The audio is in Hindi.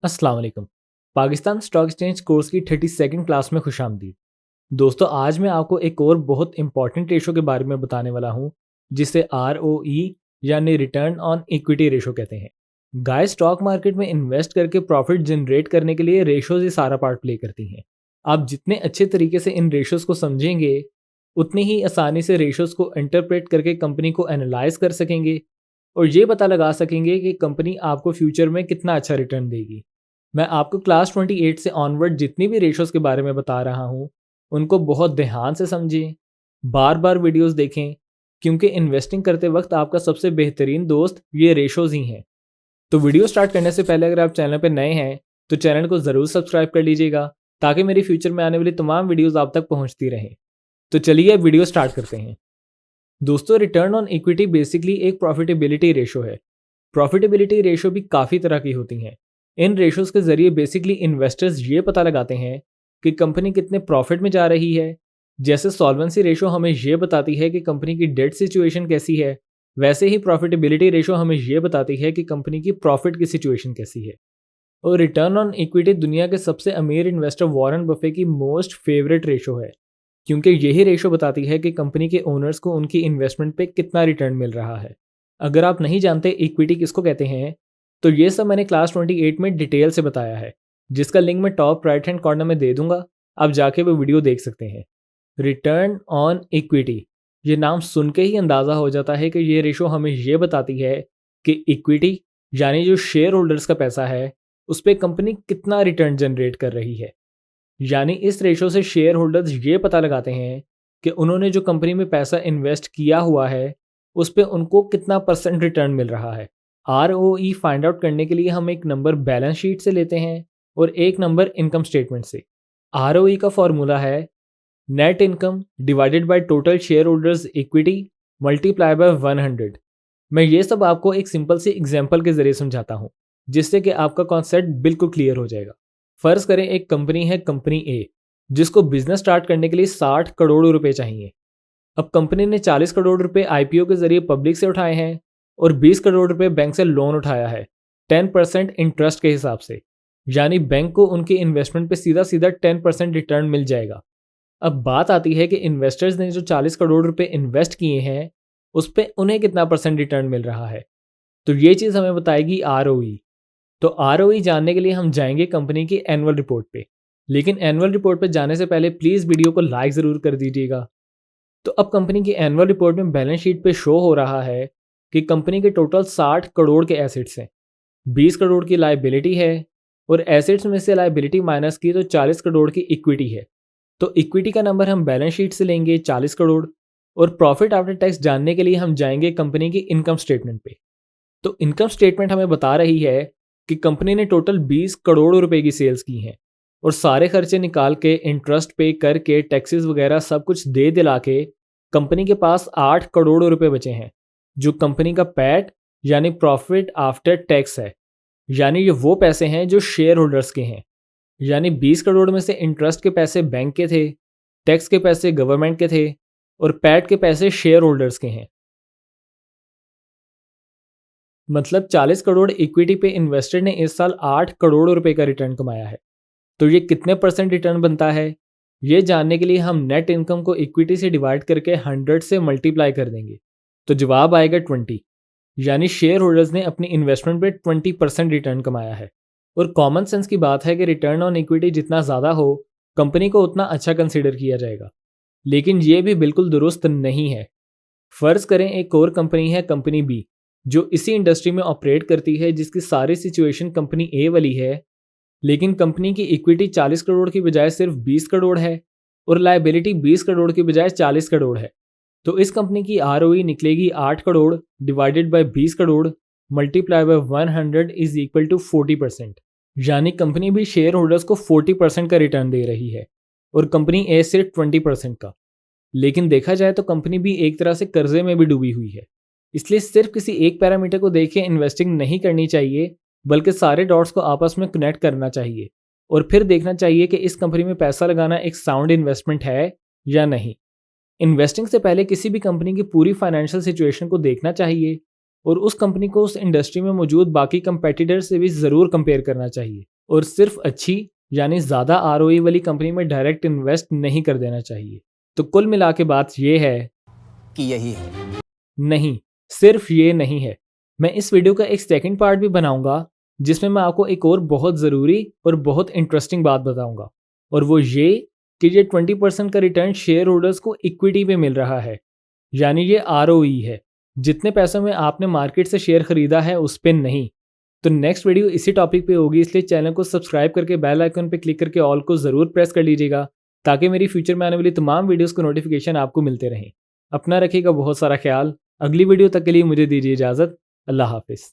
अस्सलाम वालेकुम। पाकिस्तान स्टॉक एक्सचेंज कोर्स की 32nd क्लास में खुशामदीद। दोस्तों, आज मैं आपको एक और बहुत इंपॉर्टेंट रेशो के बारे में बताने वाला हूँ, जिसे ROE यानी रिटर्न ऑन इक्विटी रेशो कहते हैं। गाय स्टॉक मार्केट में इन्वेस्ट करके प्रॉफिट जनरेट करने के लिए रेशोज ही सारा पार्ट प्ले करती हैं। आप जितने अच्छे तरीके से इन रेशोज को समझेंगे, उतनी ही आसानी से रेशोज को इंटरप्रेट करके कंपनी को एनालाइज कर सकेंगे और ये पता लगा सकेंगे कि कंपनी आपको फ्यूचर में कितना अच्छा रिटर्न देगी। मैं आपको क्लास 28 से ऑनवर्ड जितनी भी रेशोज़ के बारे में बता रहा हूँ, उनको बहुत ध्यान से समझें, बार-बार वीडियोज़ देखें, क्योंकि इन्वेस्टिंग करते वक़्त आपका सबसे बेहतरीन दोस्त ये रेशोज़ ही हैं। तो वीडियो स्टार्ट करने से पहले अगर आप चैनल पे नए हैं, तो चैनल को ज़रूर सब्सक्राइब कर लीजिएगा, ताकि मेरी फ्यूचर में आने वाली तमाम वीडियोज़ आप तक पहुँचती रहें। तो चलिए अब वीडियो स्टार्ट करते हैं। दोस्तों, रिटर्न ऑन इक्विटी बेसिकली एक प्रॉफिटेबिलिटी रेशो है। प्रॉफिटेबिलिटी रेशो भी काफ़ी तरह की होती हैं। इन रेशोज़ के ज़रिए बेसिकली इन्वेस्टर्स ये पता लगाते हैं कि कंपनी कितने प्रॉफिट में जा रही है। जैसे सॉल्वेंसी रेशो हमें ये बताती है कि कंपनी की डेट सिचुएशन कैसी है, वैसे ही प्रॉफिटेबिलिटी रेशो हमें ये बताती है कि कंपनी की प्रॉफिट की सिचुएशन कैसी है। और रिटर्न ऑन इक्विटी दुनिया के सबसे अमीर इन्वेस्टर वॉरेन बफे की मोस्ट फेवरेट रेशो है, क्योंकि यही रेशो बताती है कि कंपनी के ओनर्स को उनकी इन्वेस्टमेंट पे कितना रिटर्न मिल रहा है। अगर आप नहीं जानते इक्विटी किसको कहते हैं, तो ये सब मैंने क्लास 28 में डिटेल से बताया है, जिसका लिंक मैं टॉप राइट हैंड कॉर्नर में दे दूंगा। आप जाके वो वीडियो देख सकते हैं। रिटर्न ऑन इक्विटी, ये नाम सुन के ही अंदाज़ा हो जाता है कि ये रेशो हमें ये बताती है कि इक्विटी यानी जो शेयर होल्डर्स का पैसा है, उस पर कंपनी कितना रिटर्न जनरेट कर रही है। यानी इस रेशो से शेयर होल्डर्स ये पता लगाते हैं कि उन्होंने जो कंपनी में पैसा इन्वेस्ट किया हुआ है, उस पर उनको कितना परसेंट रिटर्न मिल रहा है। ROE फाइंड आउट करने के लिए हम एक नंबर बैलेंस शीट से लेते हैं और एक नंबर इनकम स्टेटमेंट से। ROE का फॉर्मूला है net income divided by total share holders equity multiply by 100। मैं ये सब आपको एक सिंपल सी एग्जांपल के जरिए समझाता हूँ, जिससे कि आपका कॉन्सेप्ट बिल्कुल क्लियर हो जाएगा। फर्ज करें एक कंपनी है, कंपनी ए, जिसको बिजनेस स्टार्ट करने के लिए 60 करोड़ रुपए चाहिए। अब कंपनी ने 40 करोड़ रुपए IPO के जरिए पब्लिक से उठाए हैं और 20 करोड़ रुपए बैंक से लोन उठाया है 10% इंटरेस्ट के हिसाब से। यानी बैंक को उनके इन्वेस्टमेंट पे सीधा सीधा 10% रिटर्न मिल जाएगा। अब बात आती है कि इन्वेस्टर्स ने जो 40 करोड़ रुपए इन्वेस्ट किए हैं, उस पर उन्हें कितना परसेंट रिटर्न मिल रहा है। तो ये चीज़ हमें बताएगी ROE। तो ROE जानने के लिए हम जाएंगे कंपनी की एनुअल रिपोर्ट पे। लेकिन एनुअल रिपोर्ट पे जाने से पहले प्लीज़ वीडियो को लाइक ज़रूर कर दीजिएगा। तो अब कंपनी की एनुअल रिपोर्ट में बैलेंस शीट पे शो हो रहा है कि कंपनी के टोटल 60 करोड़ के एसेट्स हैं, 20 करोड़ की लायबिलिटी है और एसेट्स में से लायबिलिटी माइनस की तो 40 करोड़ की इक्विटी है। तो इक्विटी का नंबर हम बैलेंस शीट से लेंगे 40 करोड़ और प्रॉफिट आफ्टर टैक्स जानने के लिए हम जाएंगे कंपनी की इनकम स्टेटमेंट पे। तो इनकम स्टेटमेंट हमें बता रही है कि कंपनी ने टोटल 20 करोड़ रुपए की सेल्स की हैं और सारे खर्चे निकाल के इंटरेस्ट पे करके टैक्सेस वगैरह सब कुछ दे दिला के कंपनी के पास 8 करोड़ रुपए बचे हैं, जो कंपनी का पैट यानी प्रॉफिट आफ्टर टैक्स है। यानी ये वो पैसे हैं जो शेयर होल्डर्स के हैं। यानी 20 करोड़ में से इंटरेस्ट के पैसे बैंक के थे, टैक्स के पैसे गवर्नमेंट के थे और पैट के पैसे शेयर होल्डर्स के हैं। मतलब 40 करोड़ इक्विटी पे इन्वेस्टर ने इस साल 8 करोड़ रुपए का रिटर्न कमाया है। तो ये कितने परसेंट रिटर्न बनता है, ये जानने के लिए हम नेट इनकम को इक्विटी से डिवाइड करके 100 से मल्टीप्लाई कर देंगे। तो जवाब आएगा 20। यानी शेयर होल्डर्स ने अपनी इन्वेस्टमेंट पे 20% रिटर्न कमाया है। और कॉमन सेंस की बात है कि रिटर्न ऑन इक्विटी जितना ज़्यादा हो, कंपनी को उतना अच्छा कंसिडर किया जाएगा। लेकिन ये भी बिल्कुल दुरुस्त नहीं है। फ़र्ज़ करें एक और कंपनी है, कंपनी बी, जो इसी इंडस्ट्री में ऑपरेट करती है, जिसकी सारी सिचुएशन कंपनी ए वाली है। लेकिन कंपनी की इक्विटी 40 करोड़ की बजाय सिर्फ 20 करोड़ है और लायबिलिटी 20 करोड़ की बजाय 40 करोड़ है। तो इस कंपनी की ROE निकलेगी 8 crore divided by 20 crore multiply by 100 is equal to 40%। यानी कंपनी भी शेयर होल्डर्स को 40% का रिटर्न दे रही है और कंपनी ए सिर्फ 20% का। लेकिन देखा जाए तो कंपनी भी एक तरह से कर्जे में भी डूबी हुई है। इसलिए सिर्फ किसी एक पैरामीटर को देख के इन्वेस्टिंग नहीं करनी चाहिए, बल्कि सारे डॉट्स को आपस में कनेक्ट करना चाहिए और फिर देखना चाहिए कि इस कंपनी में पैसा लगाना एक साउंड इन्वेस्टमेंट है या नहीं। इन्वेस्टिंग से पहले किसी भी कंपनी की पूरी फाइनेंशियल सिचुएशन को देखना चाहिए और उस कंपनी को उस इंडस्ट्री में मौजूद बाकी कंपेटिटर्स से भी ज़रूर कंपेयर करना चाहिए। और सिर्फ अच्छी यानी ज़्यादा आरओई वाली कंपनी में डायरेक्ट इन्वेस्ट नहीं कर देना चाहिए। तो कुल मिला के बात ये है कि यही है। नहीं, सिर्फ ये नहीं है। मैं इस वीडियो का एक सेकंड पार्ट भी बनाऊंगा जिसमें मैं आपको एक और बहुत ज़रूरी और बहुत इंटरेस्टिंग बात बताऊंगा, और वो ये कि ये 20% का रिटर्न शेयर होल्डर्स को इक्विटी पे मिल रहा है, यानी ये आरओई है। जितने पैसों में आपने मार्केट से शेयर खरीदा है उस पे नहीं। तो नेक्स्ट वीडियो इसी टॉपिक पे होगी, इसलिए चैनल को सब्सक्राइब करके बेल आइकन पे क्लिक करके ऑल को ज़रूर प्रेस कर लीजिएगा ताकि मेरी फ्यूचर में आने वाली तमाम वीडियोस को नोटिफिकेशन आपको मिलते रहें। अपना रखिएगा बहुत सारा ख्याल। अगली वीडियो तक के लिए मुझे दीजिए इजाज़त। अल्लाह हाफिज़।